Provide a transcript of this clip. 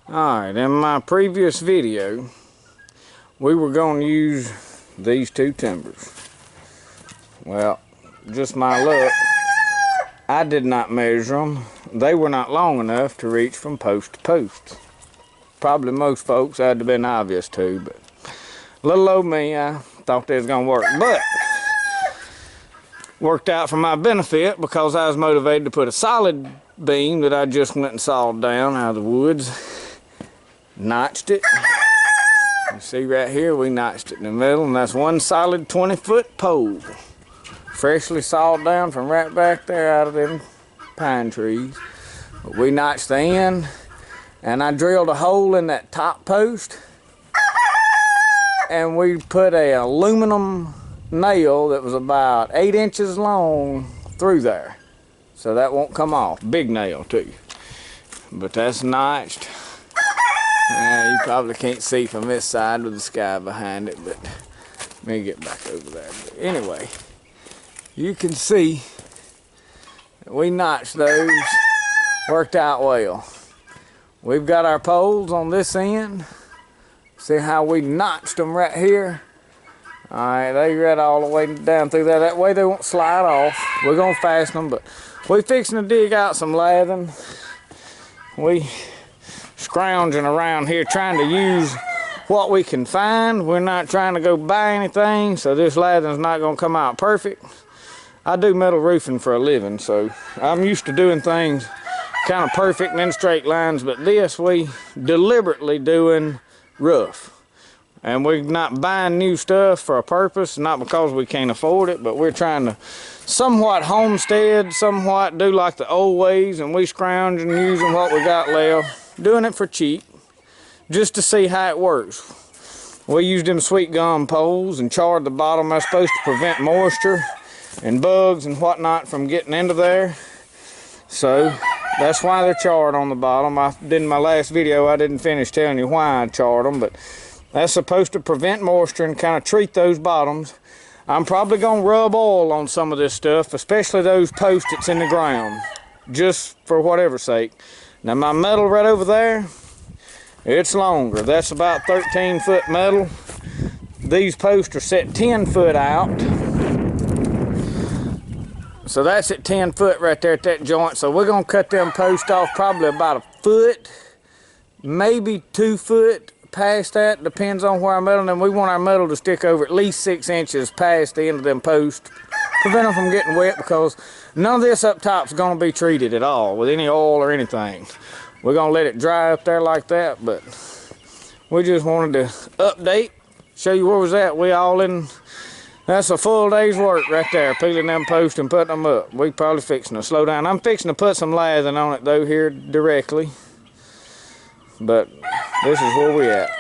Alright, in my previous video, we were going to use these two timbers. Well, just my luck, I did not measure them. They were not long enough to reach from post to post. Probably most folks that'd have been obvious to, but little old me, I thought they was going to work. But worked out for my benefit because I was motivated to put a solid beam that I just went and sawed down out of the woods. Notched it. You see right here, we notched it in the middle, and that's one solid 20-foot pole. Freshly sawed down from right back there out of them pine trees. But we notched the end, and I drilled a hole in that top post, and we put a aluminum nail that was about 8 inches long through there. So that won't come off. Big nail too. But that's notched. You probably can't see from this side with the sky behind it, but let me get back over there. But anyway, you can see that we notched those. Worked out well. We've got our poles on this end. See how we notched them right here? Alright, they right all the way down through there. That way they won't slide off. We're going to fasten them, but we're fixing to dig out some lathing. We scrounging around here trying to use what we can find. We're not trying to go buy anything, so this lathing's not going to come out perfect. I do metal roofing for a living, so I'm used to doing things kind of perfect and in straight lines, but this we deliberately doing rough. And we're not buying new stuff for a purpose, not because we can't afford it, but we're trying to somewhat homestead, somewhat do like the old ways, and we scrounge and using what we got left. Doing it for cheap, just to see how it works. We used them sweet gum poles and charred the bottom. That's supposed to prevent moisture and bugs and whatnot from getting into there. So that's why they're charred on the bottom. I did in my last video, I didn't finish telling you why I charred them, but that's supposed to prevent moisture and kind of treat those bottoms. I'm probably going to rub oil on some of this stuff, especially those posts that's in the ground, just for whatever sake. Now my metal right over there, it's longer. That's about 13-foot metal. These posts are set 10 foot out. So that's at 10 foot right there at that joint. So we're gonna cut them posts off probably about 1 foot, maybe 2 foot past that, depends on where our metal, and we want our metal to stick over at least 6 inches past the end of them posts. Prevent them from getting wet, because none of this up top is going to be treated at all with any oil or anything. We're going to let it dry up there like that, but we just wanted to update, show you where was at. We all in, that's a full day's work right there, peeling them posts and putting them up. We probably fixing to slow down. I'm fixing to put some lathing on it though here directly, but this is where we at.